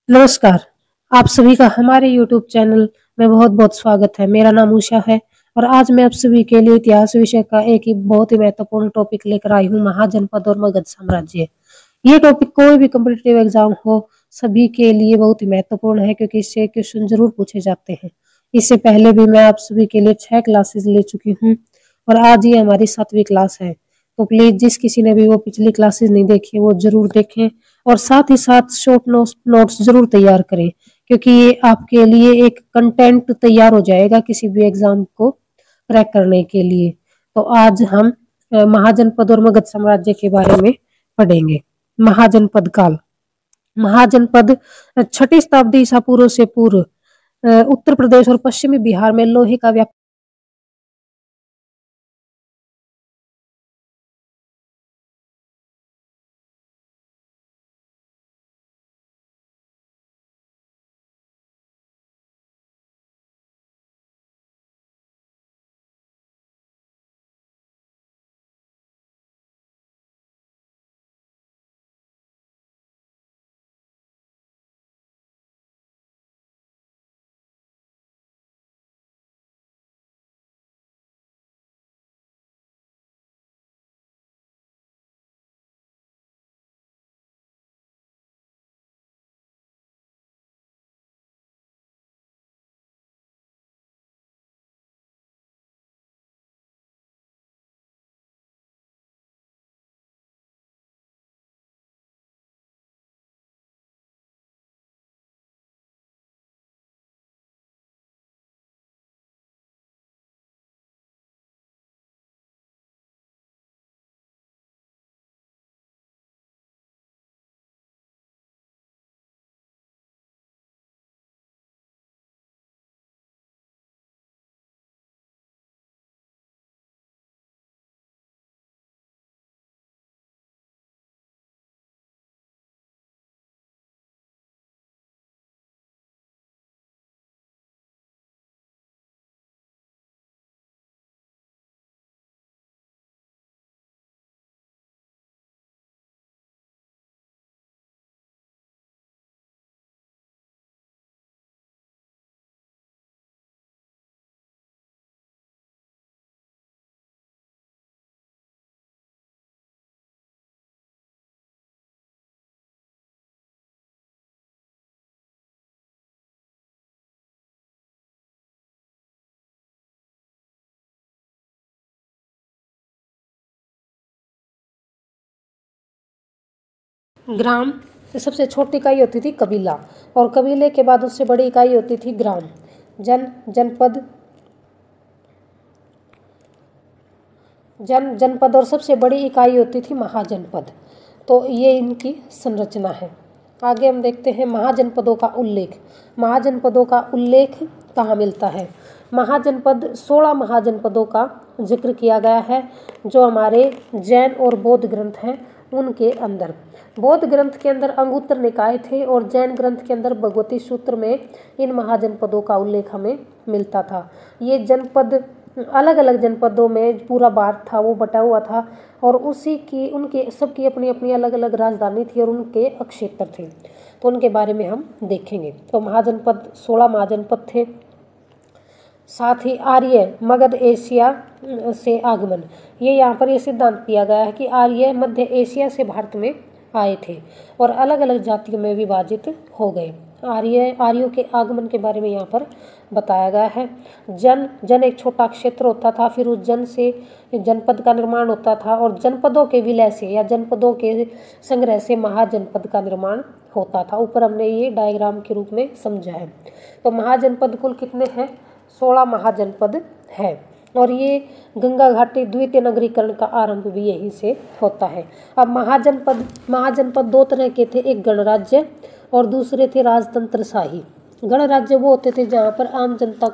नमस्कार। आप सभी का हमारे YouTube चैनल में बहुत-बहुत स्वागत है। मेरा नाम उषा है और आज मैं आप सभी के लिए इतिहास विषय का एक ही बहुत ही महत्वपूर्ण टॉपिक लेकर आई हूँ, महाजनपद और मगध साम्राज्य। ये टॉपिक कोई भी कॉम्पिटिटिव एग्जाम हो, सभी के लिए बहुत ही महत्वपूर्ण है क्योंकि इससे क्वेश्चन जरूर पूछे जाते हैं। इससे पहले भी मैं आप सभी के लिए 6 क्लासेस ले चुकी हूँ और आज ये हमारी 7वीं क्लास है। तो प्लीज जिस किसी ने भी वो पिछली क्लासेस नहीं देखी वो जरूर देखें और साथ ही साथ शॉर्ट नोट्स जरूर तैयार करें क्योंकि ये आपके लिए एक कंटेंट तैयार हो जाएगा किसी भी एग्जाम को क्रैक करने के लिए। तो आज हम महाजनपद और मगध साम्राज्य के बारे में पढ़ेंगे। महाजनपद काल। महाजनपद 6ठी शताब्दी ईसा पूर्व से पूर्व उत्तर प्रदेश और पश्चिमी बिहार में लोहे का व्यापार ग्राम सबसे छोटी इकाई होती थी कबीला और कबीले के बाद उससे बड़ी इकाई होती थी ग्राम। जनपद और सबसे बड़ी इकाई होती थी महाजनपद। तो ये इनकी संरचना है। आगे हम देखते हैं महाजनपदों का उल्लेख। महाजनपदों का उल्लेख कहाँ मिलता है? महाजनपद 16 महाजनपदों का जिक्र किया गया है जो हमारे जैन और बौद्ध ग्रंथ हैं उनके अंदर। बौद्ध ग्रंथ के अंदर अंगुत्तर निकाय थे और जैन ग्रंथ के अंदर भगवती सूत्र में इन महाजनपदों का उल्लेख हमें मिलता था। ये जनपद अलग अलग जनपदों में पूरा भारत था वो बटा हुआ था और उसी की उनके सबकी अपनी अपनी अलग अलग राजधानी थी और उनके अक्षेत्र थे। तो उनके बारे में हम देखेंगे। तो महाजनपद 16 महाजनपद थे। साथ ही आर्य मगध एशिया से आगमन, ये यहाँ पर ये सिद्धांत दिया गया है कि आर्य मध्य एशिया से भारत में आए थे और अलग अलग जातियों में विभाजित हो गए। आर्यों के आगमन के बारे में यहाँ पर बताया गया है। जन एक छोटा क्षेत्र होता था, फिर उस जन से जनपद का निर्माण होता था और जनपदों के विलय से या जनपदों के संग्रह से महाजनपद का निर्माण होता था। ऊपर हमने ये डायग्राम के रूप में समझा है। तो महाजनपद कुल कितने हैं? 16 महाजनपद है और ये गंगा घाटी द्वितीय नगरीकरण का आरंभ भी यहीं से होता है। अब महाजनपद दो तरह के थे, एक गणराज्य और दूसरे थे राजतंत्र शाही। गणराज्य वो होते थे जहाँ पर आम जनता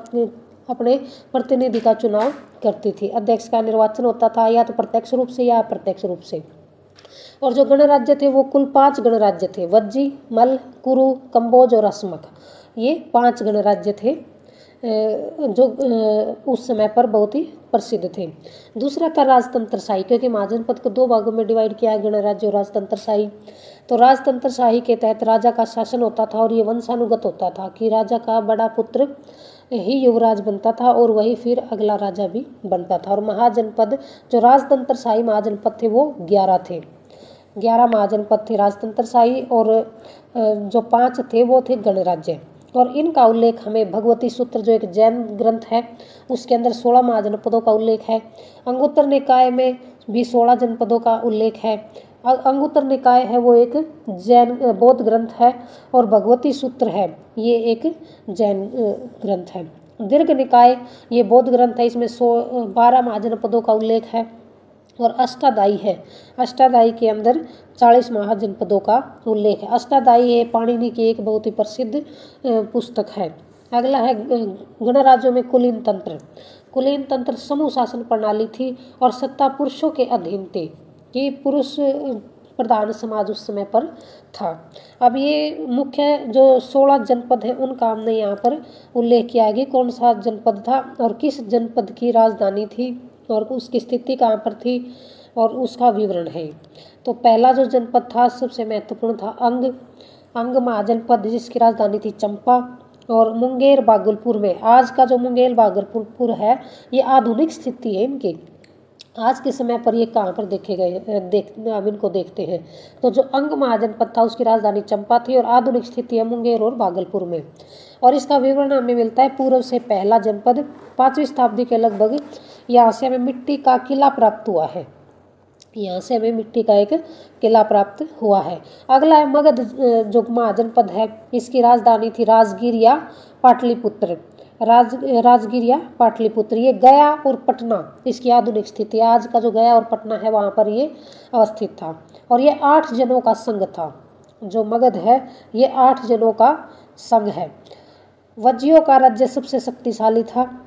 अपने प्रतिनिधि का चुनाव करती थी। अध्यक्ष का निर्वाचन होता था या तो प्रत्यक्ष रूप से या अप्रत्यक्ष रूप से। और जो गणराज्य थे वो कुल 5 गणराज्य थे, वज्जी, मल्ल, कुरु, कंबोज और अस्मक। ये 5 गणराज्य थे जो उस समय पर बहुत ही प्रसिद्ध थे। दूसरा था राजतंत्र शाही, क्योंकि महाजनपद को 2 भागों में डिवाइड किया है, गणराज्य और राजतंत्र शाही। तो राजतंत्रशाही के तहत राजा का शासन होता था और ये वंशानुगत होता था कि राजा का बड़ा पुत्र ही युवराज बनता था और वही फिर अगला राजा भी बनता था। और महाजनपद जो राजतंत्रशाही महाजनपद थे वो 11 थे, 11 महाजनपद थे राजतंत्रशाही, और जो 5 थे वो थे गणराज्य। और इनका उल्लेख हमें भगवती सूत्र जो एक जैन ग्रंथ है उसके अंदर 16 महाजनपदों का उल्लेख है। अंगुत्तर निकाय में भी 16 जनपदों का उल्लेख है। अंगुत्तर निकाय है वो एक जैन बौद्ध ग्रंथ है और भगवती सूत्र है ये एक जैन ग्रंथ है। दीर्घ निकाय ये बौद्ध ग्रंथ है, इसमें 12 महाजनपदों का उल्लेख है। और अष्टाध्यायी है, अष्टाध्यायी के अंदर 40 महाजनपदों का उल्लेख है। अष्टाध्यायी है पाणिनि की एक बहुत ही प्रसिद्ध पुस्तक है। अगला है गणराज्यों में कुलीन तंत्र। कुलीन तंत्र समूह शासन प्रणाली थी और सत्ता पुरुषों के अधीन थी कि पुरुष प्रधान समाज उस समय पर था। अब ये मुख्य जो 16 जनपद हैं उनका हमने यहाँ पर उल्लेख किया है कि कौन सा जनपद था और किस जनपद की राजधानी थी और उसकी स्थिति कहाँ पर थी और उसका विवरण है। तो पहला जो जनपद था सबसे महत्वपूर्ण था अंग महाजनपद, जिसकी राजधानी थी चंपा। और मुंगेर भागलपुर में, आज का जो मुंगेर भागलपुर है ये आधुनिक स्थिति है इनकी, आज के समय पर ये कहाँ पर देखे गए हम इनको देखते हैं। तो जो अंग महाजनपद था उसकी राजधानी चंपा थी और आधुनिक स्थिति है मुंगेर और भागलपुर में। और इसका विवरण हमें मिलता है पूर्व से पहला जनपद 5वीं शताब्दी के लगभग, यहाँ से हमें मिट्टी का किला प्राप्त हुआ है, यहाँ से हमें मिट्टी का एक किला प्राप्त हुआ है। अगला है मगध जो महाजनपद है, इसकी राजधानी थी राजगीर या पाटलिपुत्र। राजगीर या पाटलिपुत्र, ये गया और पटना इसकी आधुनिक स्थिति, आज का जो गया और पटना है वहाँ पर ये अवस्थित था। और ये 8 जनों का संघ था, जो मगध है ये 8 जनों का संघ है। वज्जियों का राज्य सबसे शक्तिशाली था,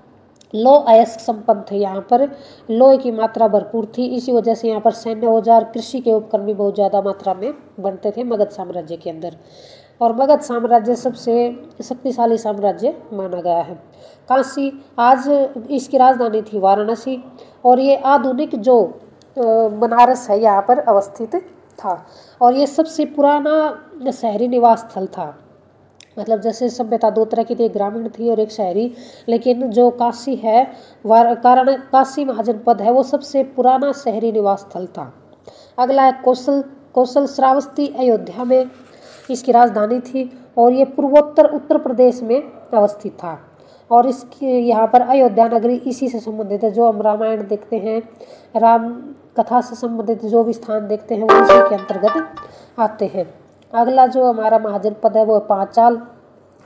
लौह अयस्क संपन्न थे, यहाँ पर लोहे की मात्रा भरपूर थी, इसी वजह से यहाँ पर सैन्य औजार कृषि के उपकरण भी बहुत ज़्यादा मात्रा में बनते थे मगध साम्राज्य के अंदर। और मगध साम्राज्य सबसे शक्तिशाली साम्राज्य माना गया है। काशी, आज इसकी राजधानी थी वाराणसी और ये आधुनिक जो बनारस है यहाँ पर अवस्थित था। और ये सबसे पुराना शहरी निवास स्थल था, मतलब जैसे सभ्यता 2 तरह की थी, एक ग्रामीण थी और एक शहरी, लेकिन जो काशी है कारण काशी महाजनपद है वो सबसे पुराना शहरी निवास स्थल था। अगला है कौशल श्रावस्ती अयोध्या में इसकी राजधानी थी और ये पूर्वोत्तर उत्तर प्रदेश में अवस्थित था। और इसकी यहाँ पर अयोध्या नगरी इसी से संबंधित है, जो हम रामायण देखते हैं, राम कथा से संबंधित जो भी स्थान देखते हैं वो इसी के अंतर्गत आते हैं। अगला जो हमारा महाजनपद है वो पांचाल,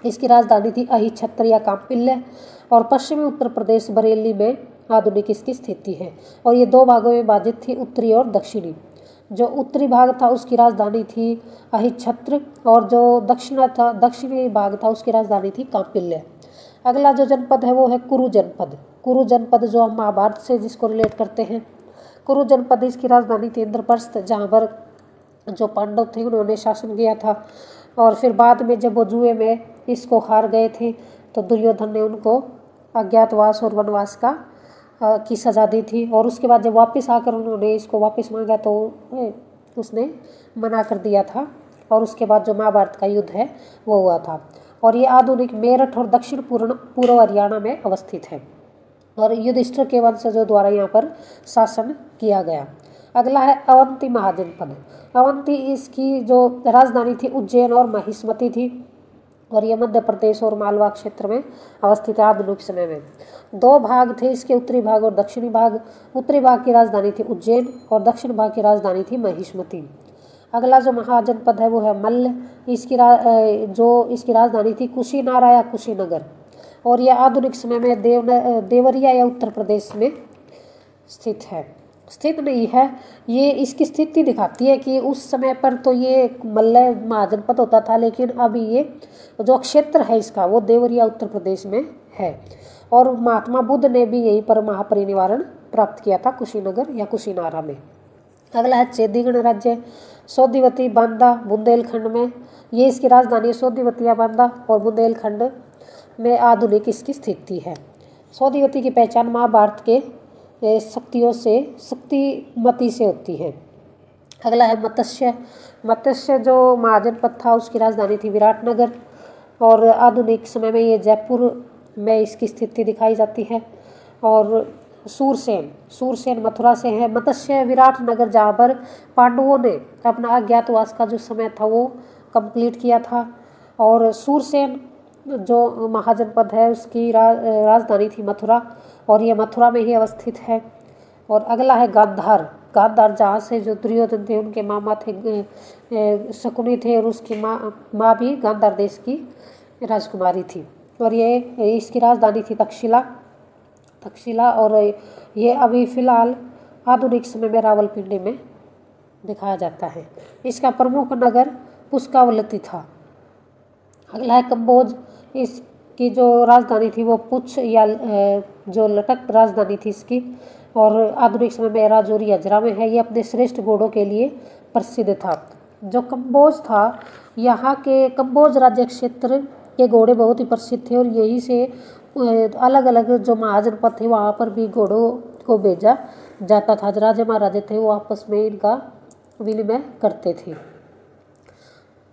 इसकी राजधानी थी अहिछत्र या कांपिल्य और पश्चिमी उत्तर प्रदेश बरेली में आधुनिक इसकी स्थिति है। और ये 2 भागों में विभाजित थी, उत्तरी और दक्षिणी। जो उत्तरी भाग था उसकी राजधानी थी अहिछत्र और जो दक्षिणी भाग था उसकी राजधानी थी कांपिल्य। अगला जो जनपद है वो है कुरु जनपद। कुरु जनपद जो हम महाभारत से जिसको रिलेट करते हैं, कुरु जनपद इसकी राजधानी थी इंद्रप्रस्थ, जहाँ पर जो पांडव थे उन्होंने शासन किया था। और फिर बाद में जब वो जुए में इसको हार गए थे तो दुर्योधन ने उनको अज्ञातवास और वनवास की सज़ा दी थी। और उसके बाद जब वापस आकर उन्होंने इसको वापस मांगा तो उसने मना कर दिया था और उसके बाद जो महाभारत का युद्ध है वो हुआ था। और ये आधुनिक मेरठ और दक्षिण पूर्व हरियाणा में अवस्थित है और युधिष्ठिर के वंशजों द्वारा यहाँ पर शासन किया गया। अगला है अवंती महाजनपद। अवंती इसकी जो राजधानी थी उज्जैन और महिष्मती थी और ये मध्य प्रदेश और मालवा क्षेत्र में अवस्थित है आधुनिक समय में। 2 भाग थे इसके, उत्तरी भाग और दक्षिणी भाग। उत्तरी भाग की राजधानी थी उज्जैन और दक्षिण भाग की राजधानी थी महिष्मती। अगला जो महाजनपद है वो है मल्ल, इसकी राजधानी थी कुशीनारा या कुशीनगर और यह आधुनिक समय में देवरिया या उत्तर प्रदेश में स्थित नहीं है। ये इसकी स्थिति दिखाती है कि उस समय पर तो ये मल्ल महाजनपद होता था, लेकिन अभी ये जो क्षेत्र है इसका वो देवरिया उत्तर प्रदेश में है। और महात्मा बुद्ध ने भी यहीं पर महापरिनिर्वाण प्राप्त किया था कुशीनगर या कुशीनारा में। अगला है चेदी गणराज्य। सोदिवती बांदा बुंदेलखंड में, ये इसकी राजधानी है सोदिवतिया बांदा और बुंदेलखंड में आधुनिक इसकी स्थिति है। सोदिवती की पहचान महाभारत के शक्तिमती से होती है। अगला है मत्स्य। मत्स्य जो महाजनपद था उसकी राजधानी थी विराटनगर और आधुनिक समय में ये जयपुर में इसकी स्थिति दिखाई जाती है। और सूरसेन मथुरा से है। मत्स्य विराटनगर जहाँ पर पांडवों ने अपना अज्ञातवास का जो समय था वो कंप्लीट किया था। और सूरसेन जो महाजनपद है उसकी राजधानी थी मथुरा और ये मथुरा में ही अवस्थित है। और अगला है गांधार। गांधार जहाँ से जो दुर्योधन थे उनके मामा थे शकुनी थे और उसकी माँ भी गांधार देश की राजकुमारी थी। और ये इसकी राजधानी थी तक्षशिला और ये अभी फ़िलहाल आधुनिक समय में रावलपिंडी में दिखाया जाता है। इसका प्रमुख नगर पुष्कावलती था। अगला है कंबोज। इसकी जो राजधानी थी वो पुछ या जो लटक राजधानी थी इसकी और आधुनिक समय में राजौरी अजरा में है। ये अपने श्रेष्ठ घोड़ों के लिए प्रसिद्ध था। जो कंबोज था यहाँ के कंबोज राज्य क्षेत्र के घोड़े बहुत ही प्रसिद्ध थे और यहीं से अलग अलग जो महाजनपद थे वहाँ पर भी घोड़ों को भेजा जाता था। राजा महाराजा थे वो आपस में इनका विनिमय करते थे।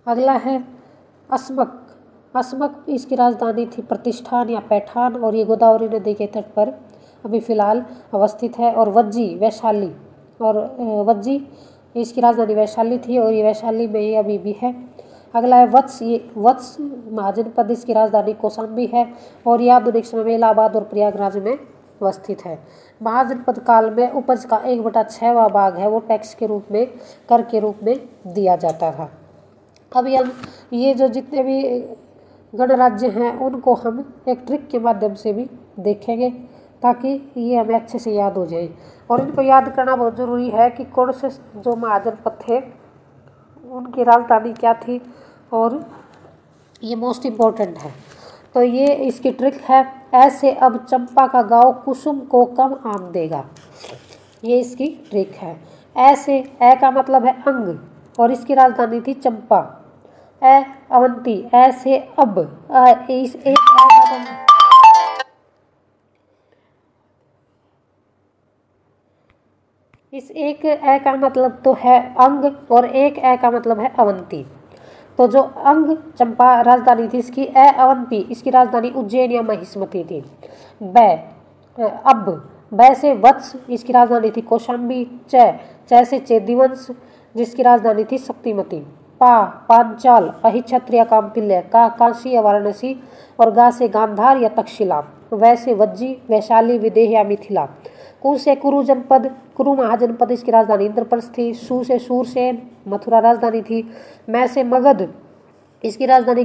अगला है अस्मक। इसकी राजधानी थी प्रतिष्ठान या पैठान और ये गोदावरी नदी के तट पर अभी फ़िलहाल अवस्थित है। और वैशाली इसकी राजधानी वैशाली थी और ये वैशाली में ही अभी भी है। अगला है वत्स महाजनपद। इसकी राजधानी कौशाम्बी है और यह आधुनिक समय में इलाहाबाद और प्रयागराज में अवस्थित है। महाजनपद काल में उपज का 1/6 भाग है वो टैक्स के रूप में कर के रूप में दिया जाता था। अभी हम ये जो जितने भी गणराज्य हैं उनको हम एक ट्रिक के माध्यम से भी देखेंगे ताकि ये हमें अच्छे से याद हो जाए। और इनको याद करना बहुत ज़रूरी है कि कौन से जो महाजनपद थे उनकी राजधानी क्या थी और ये मोस्ट इम्पोर्टेंट है। तो ये इसकी ट्रिक है। ऐसे अब चंपा का गाँव कुसुम को कम आम देगा। ये इसकी ट्रिक है। ऐसे ए का मतलब है अंग और इसकी राजधानी थी चंपा। ए अवंती। ऐसे अब इस एक ए का मतलब तो है अंग और एक ए का मतलब है अवंती। तो जो अंग चंपा राजधानी थी इसकी ए अवंती इसकी राजधानी उज्जैन या महिष्मती थी। बै से वत्स इसकी राजधानी थी कौशाम्बी। च से चेदिवंश जिसकी राजधानी थी शक्तिमती। पांचाल अहिक्षत्रिय कामपिल्य। काशी या वाराणसी और गा से गांधार या तक्षशिला। वै से वज्जी वैशाली विदेह या मिथिला। कु से कुरु जनपद कुरु महाजनपद इसकी राजधानी इंद्रप्रस्थ थी। सु से सूरसेन मथुरा राजधानी थी। मैं से मगध इसकी राजधानी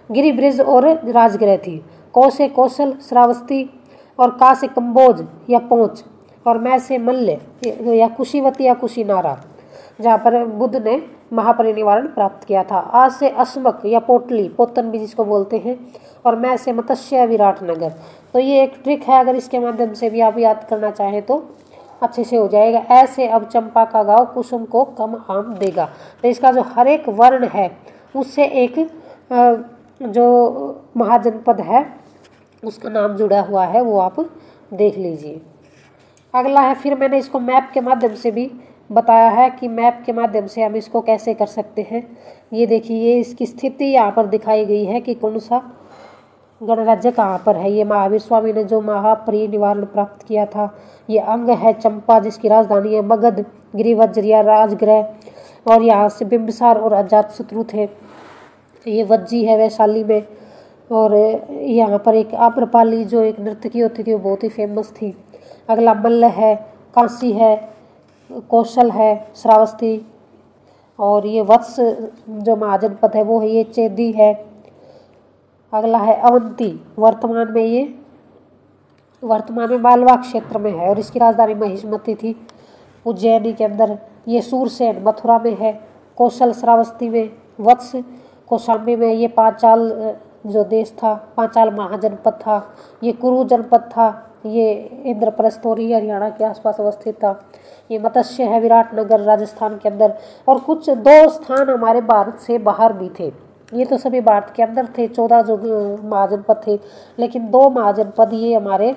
गिरिब्रिज और राजगृह थी। कौ से कौशल श्रावस्ती और का से कंबोज या पहुँच। और मैं से मल्ल या कुशीवती या कुशीनारा जहाँ पर बुद्ध ने महापरिनिर्वाण प्राप्त किया था। आ से अस्मक या पोतन भी जिसको बोलते हैं। और मैं से मत्स्य विराटनगर। तो ये एक ट्रिक है, अगर इसके माध्यम से भी आप याद करना चाहें तो अच्छे से हो जाएगा। ऐसे अब चंपा का गाँव कुसुम को कम आम देगा। तो इसका जो हर एक वर्ण है उससे एक जो महाजनपद है उसका नाम जुड़ा हुआ है वो आप देख लीजिए। अगला है, फिर मैंने इसको मैप के माध्यम से भी बताया है कि मैप के माध्यम से हम इसको कैसे कर सकते हैं। ये देखिए इसकी स्थिति यहाँ पर दिखाई गई है कि कौन सा गणराज्य कहाँ पर है। ये महावीर स्वामी ने जो महापरिनिर्वाण प्राप्त किया था। ये अंग है चंपा जिसकी राजधानी है मगध गिरिवज्र या राजगृह और यहाँ से बिंबिसार और अजातशत्रु थे। ये वज्जी है वैशाली में। और यहाँ पर एक आम्रपाली जो एक नर्तकी होती थी वो बहुत ही फेमस थी। अगला मल्ल है, कांसी है, कौशल है, श्रावस्ती और ये वत्स जो महाजनपद है वो है ये चेदी है। अगला है अवंती, वर्तमान में मालवा क्षेत्र में है और इसकी राजधानी महिष्मती थी उज्जैनी के अंदर। ये सूरसेन मथुरा में है, कौशल श्रावस्ती में, वत्स कौशाम्बी में। ये पांचाल जो देश था, पांचाल महाजनपद था। ये कुरु जनपद था, ये इंद्रप्रस्थ और हरियाणा के आसपास अवस्थित था। ये मत्स्य है विराटनगर राजस्थान के अंदर। और कुछ 2 स्थान हमारे भारत से बाहर भी थे। ये तो सभी भारत के अंदर थे 14 जो महाजनपद थे, लेकिन 2 महाजनपद ये हमारे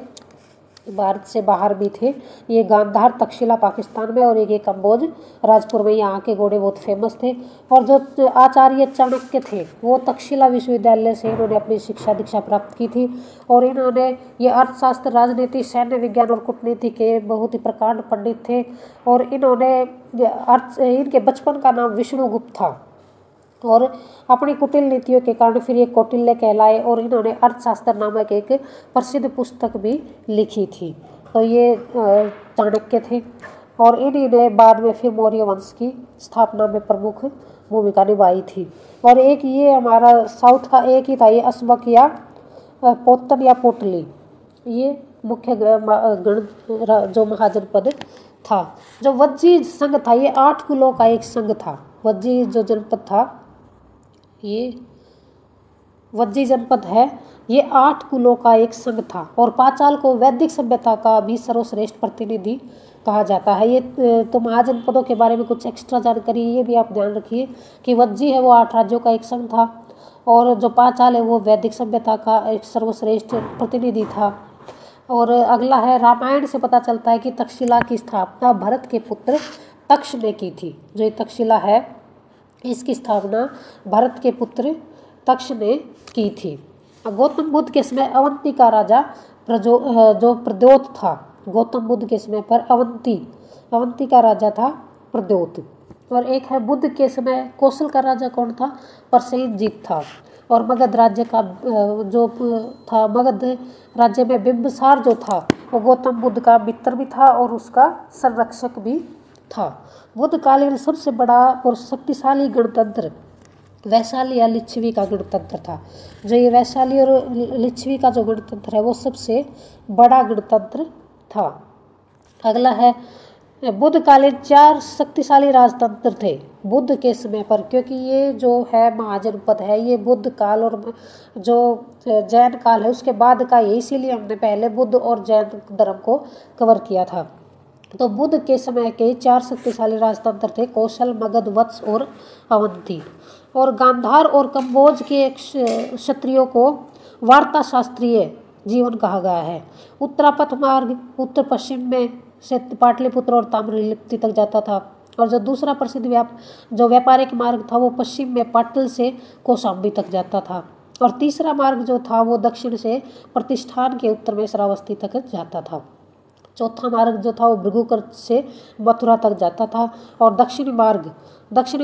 भारत से बाहर भी थे। ये गांधार तक्षशिला पाकिस्तान में और एक ये कम्बोज राजपुर में, यहाँ के घोड़े बहुत फेमस थे। और जो आचार्य चाणक्य थे वो तक्षशिला विश्वविद्यालय से इन्होंने अपनी शिक्षा दीक्षा प्राप्त की थी। और इन्होंने ये अर्थशास्त्र, राजनीति, सैन्य विज्ञान और कूटनीति के बहुत ही प्रकांड पंडित थे। और इनके बचपन का नाम विष्णुगुप्त था और अपनी कुटिल नीतियों के कारण फिर ये कौटिल्य कहलाए। और इन्होंने अर्थशास्त्र नामक एक प्रसिद्ध पुस्तक भी लिखी थी। तो ये चाणक्य थे और इन्हीं ने बाद में फिर मौर्य वंश की स्थापना में प्रमुख भूमिका निभाई थी। और एक ये हमारा साउथ का एक ही था, ये अस्मक या पोतन या पोटली, ये मुख्य गण जो महाजनपद था। जो वज्जी संघ था ये 8 कुलों का एक संघ था। वज्जी जो जनपद था, ये वज्जी जनपद है, ये 8 कुलों का एक संघ था। और पांचाल को वैदिक सभ्यता का भी सर्वश्रेष्ठ प्रतिनिधि कहा जाता है। ये तो महाजनपदों के बारे में कुछ एक्स्ट्रा जानकारी ये भी आप ध्यान रखिए कि वज्जी है वो 8 राज्यों का एक संघ था और जो पांचाल है वो वैदिक सभ्यता का एक सर्वश्रेष्ठ प्रतिनिधि था। और अगला है, रामायण से पता चलता है कि तक्षशिला की स्थापना भरत के पुत्र तक्ष ने की थी। जो ये तक्षशिला है इसकी स्थापना भरत के पुत्र तक्ष ने की थी। गौतम बुद्ध के समय अवंती का राजा जो प्रद्योत था। गौतम बुद्ध के समय पर अवंती का राजा था प्रद्योत। और एक है बुद्ध के समय कौशल का राजा कौन था? प्रसेनजीत था। और मगध राज्य का जो था, मगध राज्य में बिंबिसार जो था वो गौतम बुद्ध का मित्र भी था और उसका संरक्षक भी था। बुद्धकालीन सबसे बड़ा और शक्तिशाली गणतंत्र वैशाली या लिच्छवी का गणतंत्र था। जो ये वैशाली और लिच्छवी का जो गणतंत्र है वो सबसे बड़ा गणतंत्र था। अगला है, बुद्धकालीन 4 शक्तिशाली राजतंत्र थे बुद्ध के समय पर, क्योंकि ये जो है महाजनपद है ये बुद्ध काल और जो जैन काल है उसके बाद का है, इसीलिए हमने पहले बुद्ध और जैन धर्म को कवर किया था। तो बुद्ध के समय के 4 शक्तिशाली राजतंत्र थे, कौशल, मगध, वत्स और अवंती। और गांधार और कम्बोज के क्षत्रियों को वार्ता शास्त्रीय जीवन कहा गया है। उत्तरापथ मार्ग उत्तर पश्चिम में से पाटलिपुत्र और ताम्रलिप्ति तक जाता था। और जो दूसरा प्रसिद्ध व्यापारिक मार्ग था वो पश्चिम में पाटल से कौशाम्बी तक जाता था। और तीसरा मार्ग जो था वो दक्षिण से प्रतिष्ठान के उत्तर में श्रावस्ती तक जाता था। चौथा मार्ग जो था वो भृगुकर से मथुरा तक जाता था। और दक्षिणी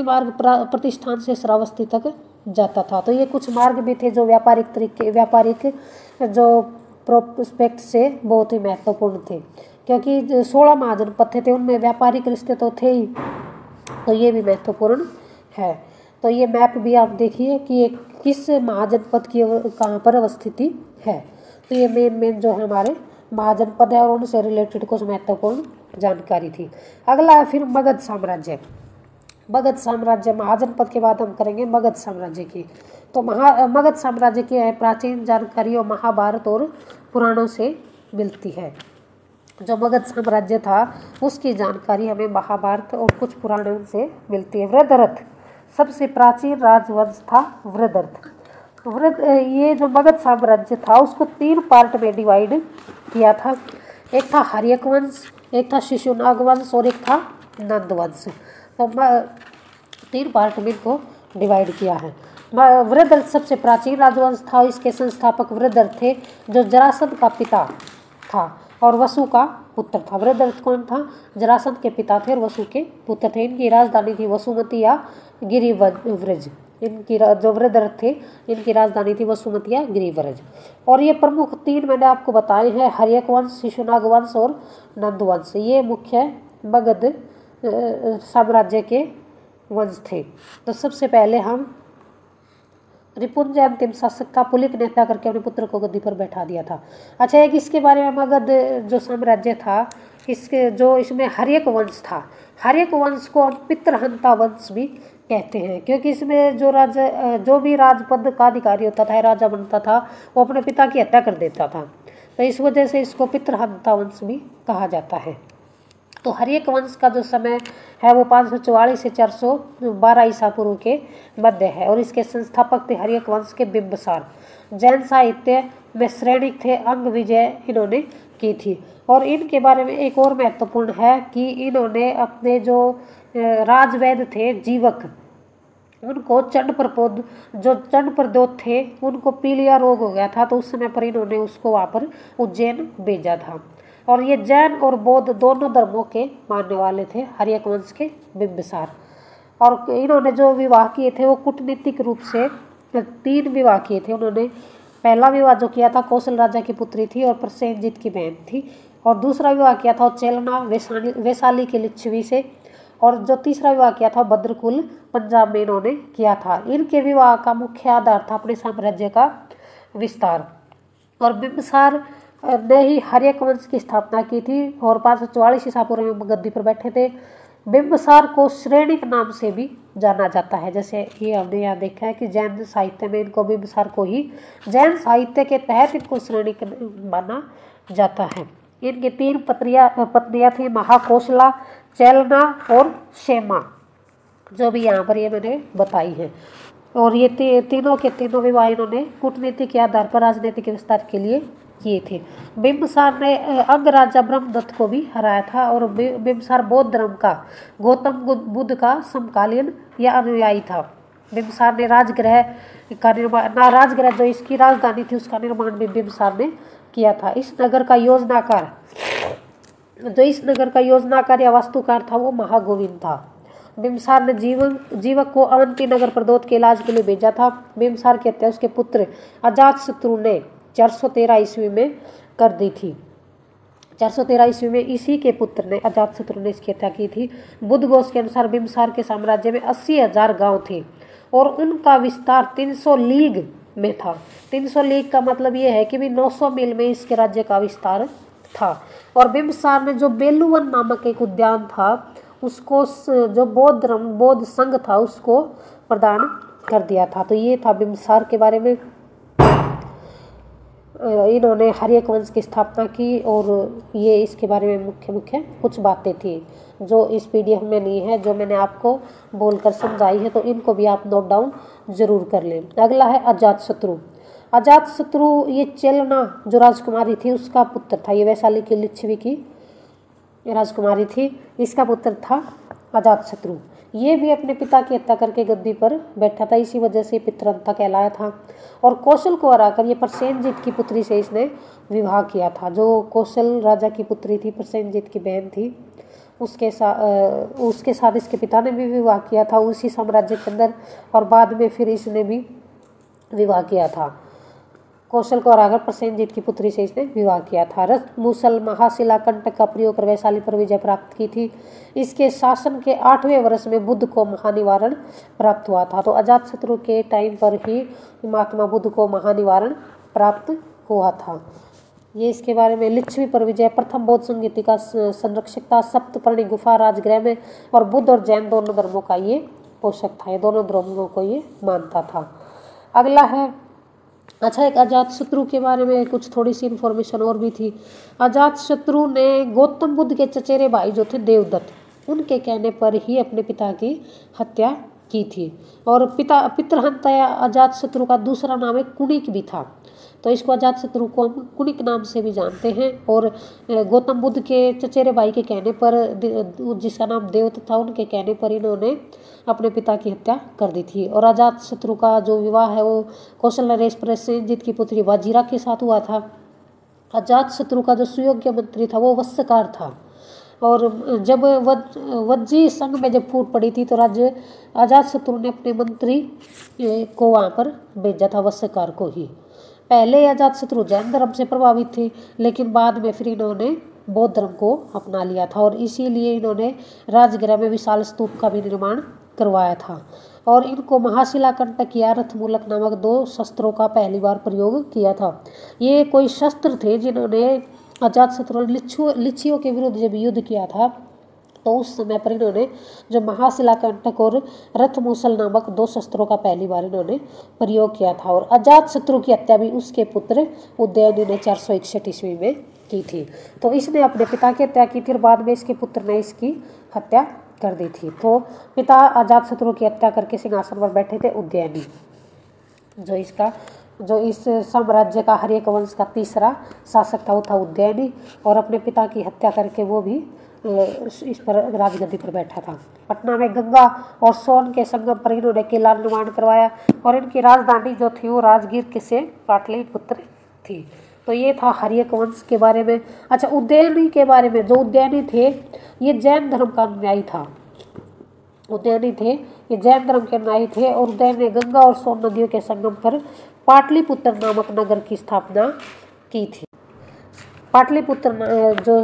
मार्ग प्रतिष्ठान से श्रावस्ती तक जाता था। तो ये कुछ मार्ग भी थे जो व्यापारिक जो प्रोस्पेक्ट से बहुत ही महत्वपूर्ण थे, क्योंकि 16 महाजनपद थे उनमें व्यापारिक रिश्ते तो थे ही, तो ये भी महत्वपूर्ण है। तो ये मैप भी आप देखिए कि ये किस महाजनपद की कहाँ पर अवस्थिति है। तो ये मेन जो है हमारे महाजनपद है और उनसे रिलेटेड कुछ महत्वपूर्ण जानकारी थी। अगला है फिर मगध साम्राज्य। महाजनपद के बाद हम करेंगे मगध साम्राज्य की। तो मगध साम्राज्य की प्राचीन जानकारी और महाभारत और पुराणों से मिलती है। जो मगध साम्राज्य था उसकी जानकारी हमें महाभारत और कुछ पुराणों से मिलती है। वृद्धरथ सबसे प्राचीन राजवंश था। ये जो मगध साम्राज्य था उसको 3 पार्ट में डिवाइड किया था। एक था हर्यक वंश, एक था शिशुनाग वंश और एक था नंद वंश। तो 3 पार्ट में इनको डिवाइड किया है। वृद्धरथ सबसे प्राचीन राजवंश था। इसके संस्थापक वृद्धरथ थे जो जरासंध का पिता था और वसु का पुत्र था। वृद्धरथ कौन था? जरासंध के पिता थे और वसु के पुत्र थे। इनकी राजधानी थी वसुमती या गिरिव्रज। इनकी जो वृद्धरथ थे इनकी राजधानी थी वसुमती या गिरिव्रज। और ये प्रमुख 3 मैंने आपको बताए हैं, हर्यक वंश, शिशुनाग वंश और नंद वंश। ये मुख्य मगध साम्राज्य के वंश थे। तो सबसे पहले हम रिपुंजय अंतिम शासक था, पुलिक ने हत्या करके अपने पुत्र को गद्दी पर बैठा दिया था। अच्छा, एक इसके बारे में मगध जो साम्राज्य था इसमें हर्यक वंश था। हर्यक वंश को हम पितृहंता वंश भी कहते हैं, क्योंकि इसमें जो भी राजपद का अधिकारी होता था, राजा बनता था, वो अपने पिता की हत्या कर देता था। तो इस वजह से इसको पितृहंता वंश भी कहा जाता है। तो हर्यक वंश का जो समय है वो 544 से 412 ईसा पूर्व के मध्य है और इसके संस्थापक थे हर्यक वंश के बिंबिसार। जैन साहित्य में श्रेणिक थे, अंग विजय इन्होंने की थी। और इनके बारे में एक और महत्वपूर्ण है कि इन्होंने अपने जो राजवैद्य थे जीवक, उनको चंड प्रद्योत थे, उनको पीलिया रोग हो गया था, तो उस समय पर इन्होंने उसको वहाँ पर उज्जैन भेजा था। और ये जैन और बौद्ध दोनों धर्मों के मानने वाले थे, हर्यक वंश के बिंबिसार। और इन्होंने जो विवाह किए थे वो कूटनीतिक रूप से 3 विवाह किए थे उन्होंने। पहला विवाह जो किया था कौशल राजा की पुत्री थी और प्रसेनजीत की बहन थी, और दूसरा विवाह किया था चेलना वैशाली के लिच्छवी से, और जो तीसरा विवाह किया था भद्रकुल पंजाब में इन्होंने किया था। इनके विवाह का मुख्य आधार था अपने साम्राज्य का विस्तार। और बिंबिसार ने ही हर्यक वंश की स्थापना की थी और 544 ईसा पूर्व में गद्दी पर बैठे थे। बिंबिसार को श्रेणिक नाम से भी जाना जाता है, जैसे ये हमने यहाँ देखा है कि जैन साहित्य में इनको बिंबिसार को ही जैन साहित्य के तहत इनको श्रेणिक माना जाता है। इनकी 3 पत्नियां थी, महाकोशला, चेलना और क्षेमा, जो भी यहाँ पर ये मैंने बताई है। और ये तीनों के तीनों विवाह इन्होंने कूटनीति के आधार पर राजनीतिक विस्तार के लिए किए थे। बिंबिसार ने अंग राजा ब्रह्मदत्त को भी हराया था, और बिंबिसार बौद्ध धर्म का गौतम बुद्ध का समकालीन या अनुयायी था। बिंबिसार ने राजगृह जो इसकी राजधानी थी उसका निर्माण भी बिंबिसार ने किया था। इस नगर का योजनाकार या वास्तुकार था वो महागोविंद था। बिंबिसार ने जीवक को अवंती नगर प्रदोत के इलाज के लिए भेजा था। बिंबिसार की हत्या उसके पुत्र अजातशत्रु ने 413 ईस्वी में कर दी थी। 413 ईस्वी में इसी के पुत्र ने अजातशत्रु ने इसकी हत्या की थी। बुद्धघोष के अनुसार बिंबिसार के साम्राज्य में 80,000 गांव थे और उनका विस्तार 300 लीग में था। 300 लीग का मतलब ये है कि भी 900 मील में इसके राज्य का विस्तार था। और बिंबिसार ने जो बेलुवन नामक एक उद्यान था उसको जो बौद्ध संघ था उसको प्रदान कर दिया था। तो ये था बिंबिसार के बारे में। इन्होंने हर्यक वंश की स्थापना की और ये इसके बारे में मुख्य कुछ बातें थी जो इस पीडीएफ में नहीं है, जो मैंने आपको बोलकर समझाई है, तो इनको भी आप नोट डाउन जरूर कर लें। अगला है अजातशत्रु। अजातशत्रु ये चेलना जो राजकुमारी थी उसका पुत्र था। ये वैशाली की लिच्छवी की राजकुमारी थी, इसका पुत्र था अजातशत्रु। ये भी अपने पिता की हत्या करके गद्दी पर बैठा था, इसी वजह से पितृहंता कहलाया था। और कौशल को हराकर ये प्रसेनजीत की पुत्री से इसने विवाह किया था। जो कौशल राजा की पुत्री थी, प्रसेनजीत की बहन थी, उसके साथ इसके पिता ने भी विवाह किया था उसी साम्राज्य के अंदर, और बाद में फिर इसने भी विवाह किया था। कौशल को हराकर प्रसेनजीत की पुत्री से इसने विवाह किया था। रथ मूसल महाशिला कंटक का प्रयोग कर वैशाली पर विजय प्राप्त की थी। इसके शासन के 8वें वर्ष में बुद्ध को महानिवारण प्राप्त हुआ था। तो अजातशत्रु के टाइम पर ही महात्मा बुद्ध को महानिवारण प्राप्त हुआ था। ये इसके बारे में। लिच्छवी पर विजय प्रथम बौद्ध संगीति का संरक्षक था। सप्तपर्णी गुफा राजगृह में, और बुद्ध और जैन दोनों धर्मों का ये पोषक था। ये दोनों धर्मों को ये मानता था। अगला है एक अजातशत्रु के बारे में कुछ थोड़ी सी इन्फॉर्मेशन और भी थी। अजातशत्रु ने गौतम बुद्ध के चचेरे भाई जो थे देवदत्त, उनके कहने पर ही अपने पिता की हत्या की थी। और पितृहंता या अजातशत्रु का दूसरा नाम है कुणिक भी था। तो इसको अजातशत्रु को हम कुणिक नाम से भी जानते हैं। और गौतम बुद्ध के चचेरे भाई के कहने पर, जिसका नाम देवदत्त था, उनके कहने पर इन्होंने अपने पिता की हत्या कर दी थी। और अजातशत्रु का जो विवाह है वो कौशल नरेश प्रसेनजीत की पुत्री वाजिरा के साथ हुआ था। अजातशत्रु का जो सुयोग्य मंत्री था वो वत्सकार था। और जब वज्जी संघ में जब फूट पड़ी थी तो राज्य अजातशत्रु ने अपने मंत्री को वहाँ पर भेजा था, वत्सकार को ही। पहले अजातशत्रु जैन धर्म से प्रभावित थे, लेकिन बाद में फिर इन्होंने बौद्ध धर्म को अपना लिया था, और इसीलिए इन्होंने राजगृह में विशाल स्तूप का भी निर्माण करवाया था। और इनको महाशिला कंटक या रथमूलक नामक 2 शस्त्रों का पहली बार प्रयोग किया था। ये कोई शस्त्र थे जिन्होंने अजातशत्रु ने लिच्छियों के विरुद्ध जब युद्ध किया था, तो उस समय पर इन्होंने जो महाशिला कंटक और रथमूसल नामक 2 शस्त्रों का पहली बार इन्होंने प्रयोग किया था। और अजातशत्रु की हत्या भी उसके पुत्र उदयन ने 461 ईस्वी में की थी। तो इसने अपने पिता की हत्या की थी और बाद में इसके पुत्र ने इसकी हत्या कर दी थी। तो पिता अजातशत्रु की हत्या करके सिंहासन पर बैठे थे उदयनी, जो इसका जो इस साम्राज्य का हर्यक वंश का तीसरा शासक था वो था उदयनी, और अपने पिता की हत्या करके वो भी इस पर राजगद्दी पर बैठा था। पटना में गंगा और सोन के संगम पर इन्होंने किला निर्माण करवाया, और इनकी राजधानी जो थी वो राजगीर के से पाटलिपुत्र थी। तो ये था हर्यक वंश के बारे में। अच्छा, उदयनी के बारे में, जो उदयनी थे ये जैन धर्म का अनुयायी था। उदयनी थे ये जैन धर्म के अनुयायी थे, और उदयन ने गंगा और सोन नदियों के संगम पर पाटलिपुत्र नामक नगर की स्थापना की थी। पाटलिपुत्र जो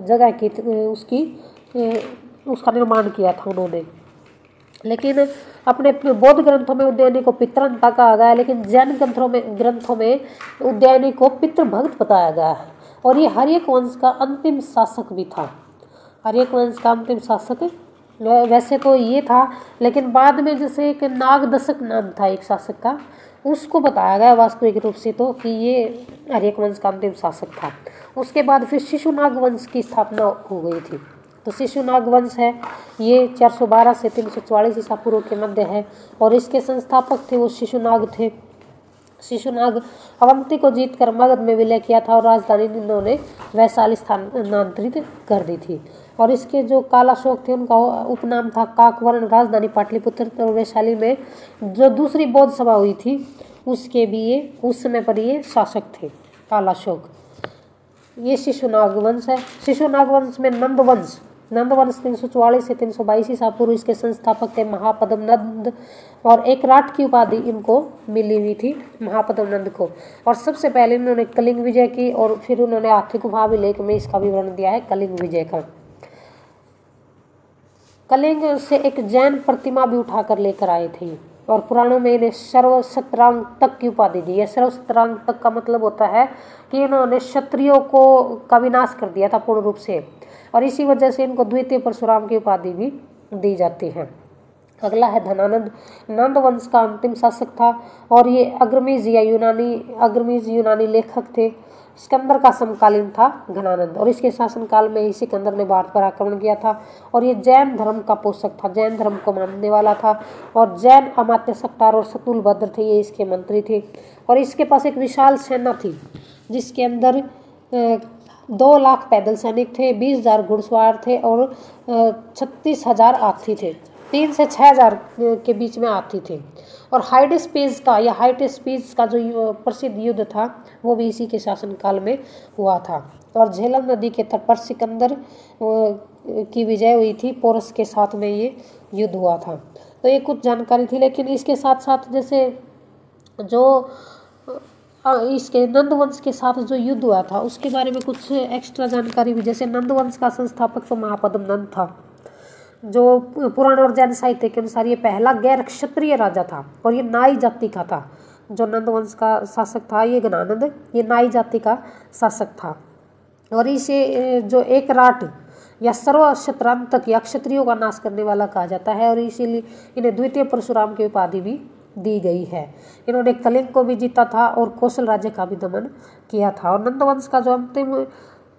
जगह की उसका निर्माण किया था उन्होंने। लेकिन अपने बौद्ध ग्रंथों में उदयनी को पितृंता कहा गया है, लेकिन जैन ग्रंथों में उदयनी को पितृभक्त बताया गया है। और ये हर्यक वंश का अंतिम शासक भी था। हर्यक वंश का अंतिम शासक वैसे तो ये था, लेकिन बाद में जैसे एक नागदशक नाम था एक शासक का, उसको बताया गया वास्तविक रूप से तो कि ये हर्यक वंश का अंतिम शासक था। उसके बाद फिर शिशुनाग वंश की स्थापना हो गई थी। तो शिशुनाग वंश है ये 412 से 344 ईसा पूर्व के मध्य है, और इसके संस्थापक थे वो शिशुनाग थे। शिशुनाग अवंती को जीतकर मगध में विलय किया था, और राजधानी इन्होंने वैशाली स्थानांतरित कर दी थी। और इसके जो कालाशोक थे उनका उपनाम था काकवर्ण। राजधानी पाटलिपुत्र और वैशाली में जो दूसरी बौद्ध सभा हुई थी उसके भी ये उस समय पर ये शासक थे कालाशोक। ये शिशुनाग वंश है। शिशुनाग वंश में नंदवंश 344 से 322 ईसा पूर्व इसके संस्थापक थे महापद्म नंद, और एक राट की उपाधि इनको मिली हुई थी महापद्म नंद को। और सबसे पहले इन्होंने कलिंग विजय की, और फिर उन्होंने आर्थिक महाभिलेख में इसका विवरण दिया है कलिंग विजय का। कलिंग से एक जैन प्रतिमा भी उठाकर लेकर आए थे, और पुराणों में इन्हें सर्वशत्रांग तक की उपाधि दी है। सर्वशत्रांग तक का मतलब होता है कि इन्होंने क्षत्रियों का विनाश कर दिया था पूर्ण रूप से, और इसी वजह से इनको द्वितीय परशुराम की उपाधि भी दी जाती है। अगला है धनानंद। नंद वंश का अंतिम शासक था, और ये अग्रमीज यूनानी लेखक थे। सिकंदर का समकालीन था घनानंद, और इसके शासनकाल में ही सिकंदर ने भारत पर आक्रमण किया था। और ये जैन धर्म का पोषक था, जैन धर्म को मानने वाला था, और जैन अमात्य सक्तार और सतुलभद्र थे ये इसके मंत्री थे। और इसके पास एक विशाल सेना थी जिसके अंदर 2 लाख पैदल सैनिक थे, 20,000 घुड़सवार थे, और 36,000 हाथी थे। 3 से 6,000 के बीच में हाथी थे। और हाइडेस्पेस का जो प्रसिद्ध युद्ध था वो भी इसी के शासनकाल में हुआ था। और झेलम नदी के तट पर सिकंदर की विजय हुई थी, पोरस के साथ में ये युद्ध हुआ था। तो ये कुछ जानकारी थी, लेकिन इसके साथ साथ जैसे जो इसके नंदवंश के साथ जो युद्ध हुआ था उसके बारे में कुछ एक्स्ट्रा जानकारी भी। जैसे नंदवंश का संस्थापक तो महापद्म नंद था, जो पुराण और जैन साहित्य के अनुसार ये पहला गैर क्षत्रिय राजा था, और ये नाई जाति का था। जो नंदवंश का शासक था ये घनानंद, ये नाई जाति का शासक था। और इसे जो एक राट या सर्वशत्रांतक या क्षत्रियों का नाश करने वाला कहा जाता है, और इसीलिए इन्हें द्वितीय परशुराम की उपाधि भी दी गई है। इन्होंने कलिंग को भी जीता था और कौशल राज्य का भी दमन किया था। और नंदवंश का जो अंतिम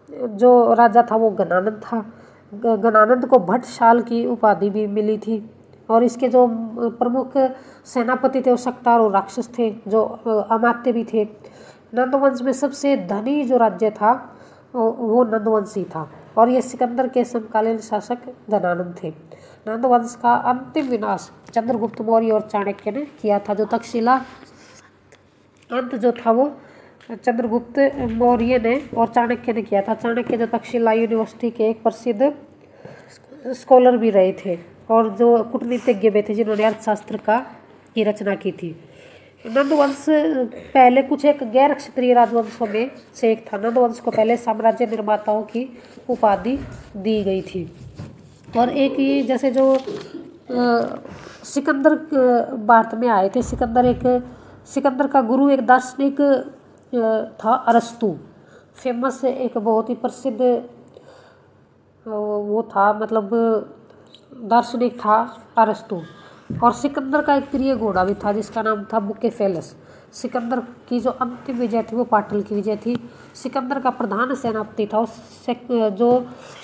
जो राजा था वो घनानंद था। घनानंद को भट्टशाल की उपाधि भी मिली थी, और इसके जो प्रमुख सेनापति थे वो सक्तार और राक्षस थे, जो अमात्य भी थे। नंदवंश में सबसे धनी जो राज्य था वो नंदवंशी था, और ये सिकंदर के समकालीन शासक घनानंद थे। नंदवंश का अंतिम विनाश चंद्रगुप्त मौर्य और चाणक्य ने किया था। जो तक्षशिला अंत जो था वो चंद्रगुप्त मौर्य ने और चाणक्य ने किया था। चाणक्य जो तक्षशिला यूनिवर्सिटी के एक प्रसिद्ध स्कॉलर भी रहे थे, और जो कूटनीतिज्ञ भी थे जिन्होंने अर्थशास्त्र की रचना की थी। नंदवंश पहले कुछ एक गैर क्षत्रिय राजवंशों में से एक था। नंदवंश को पहले साम्राज्य निर्माताओं की उपाधि दी गई थी। और एक ये जैसे जो सिकंदर भारत में आए थे, सिकंदर का गुरु एक दार्शनिक था अरस्तु। फेमस एक बहुत ही प्रसिद्ध वो था, मतलब दार्शनिक था अरस्तु। और सिकंदर का एक प्रिय घोड़ा भी था जिसका नाम था बुकेफेलस। सिकंदर की जो अंतिम विजय थी वो पाटल की विजय थी। सिकंदर का प्रधान सेनापति था जो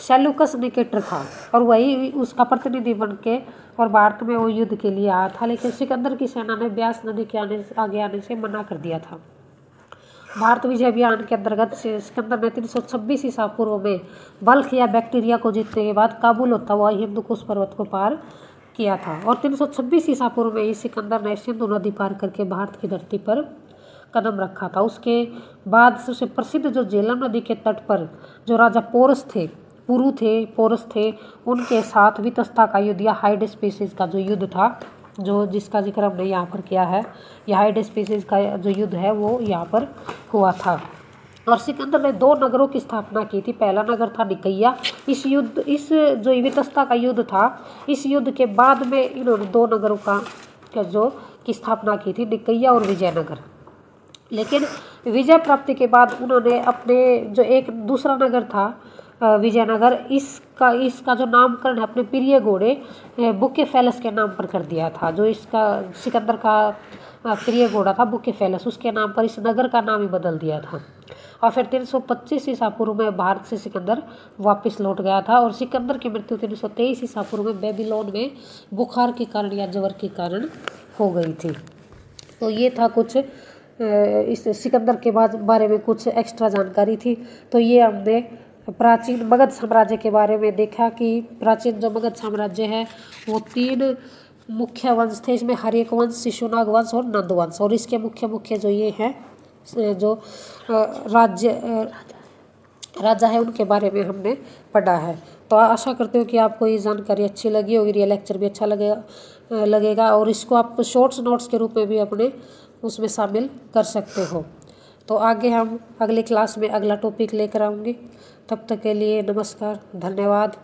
सेल्यूकस निकेटर था, और वही उसका प्रतिनिधि बन के और भारत में वो युद्ध के लिए आया था, लेकिन सिकंदर की सेना ने ब्यास नदी के आगे आने से मना कर दिया था। भारत विजय अभियान के अंतर्गत सिकंदर ने 326 ईसा पूर्व में बल्ख या बैक्टीरिया को जीतने के बाद काबुल होता हुआ हिंदुकुश पर्वत को पार किया था, और 326 ईसा पूर्व में ही सिकंदर ने सिंधु नदी पार करके भारत की धरती पर कदम रखा था। उसके बाद सबसे प्रसिद्ध जो झेलम नदी के तट पर जो राजा पोरस थे, उनके साथ वितस्ता का युद्ध या हाइडेस्पेसिस का जो युद्ध था, जो जिसका जिक्र हमने यहाँ पर किया है, यह हाइडेस्पेसिस का जो युद्ध है वो यहाँ पर हुआ था। और सिकंदर ने 2 नगरों की स्थापना की थी। पहला नगर था निकैया। इस जो वितस्ता का युद्ध था, इस युद्ध के बाद में इन्होंने 2 नगरों की स्थापना की थी, निकैया और विजयनगर। लेकिन विजय प्राप्ति के बाद उन्होंने अपने जो एक दूसरा नगर था विजयनगर, इसका जो नामकरण अपने प्रिय घोड़े बुकेफेलस के नाम पर कर दिया था। जो इसका सिकंदर का प्रिय घोड़ा था बुकेफेलस, उसके नाम पर इस नगर का नाम ही बदल दिया था। और फिर 325 ईसा पूर्व में भारत से सिकंदर वापस लौट गया था, और सिकंदर की मृत्यु 323 ईसा पूर्व में बेबीलोन में बुखार के कारण या ज्वर के कारण हो गई थी। तो ये था कुछ इस सिकंदर के बारे में कुछ एक्स्ट्रा जानकारी थी। तो ये हमने प्राचीन मगध साम्राज्य के बारे में देखा कि प्राचीन जो मगध साम्राज्य है वो 3 मुख्य वंश थे। इसमें हर्यक वंश, शिशुनाग वंश और नंद वंश, और इसके मुख्य जो ये हैं जो राजा है उनके बारे में हमने पढ़ा है। तो आशा करते हो कि आपको ये जानकारी अच्छी लगी होगी, ये लेक्चर भी अच्छा लगेगा और इसको आप शॉर्ट्स नोट्स के रूप में भी अपने उसमें शामिल कर सकते हो। तो आगे हम अगली क्लास में अगला टॉपिक लेकर आऊँगी। तब तक के लिए नमस्कार, धन्यवाद।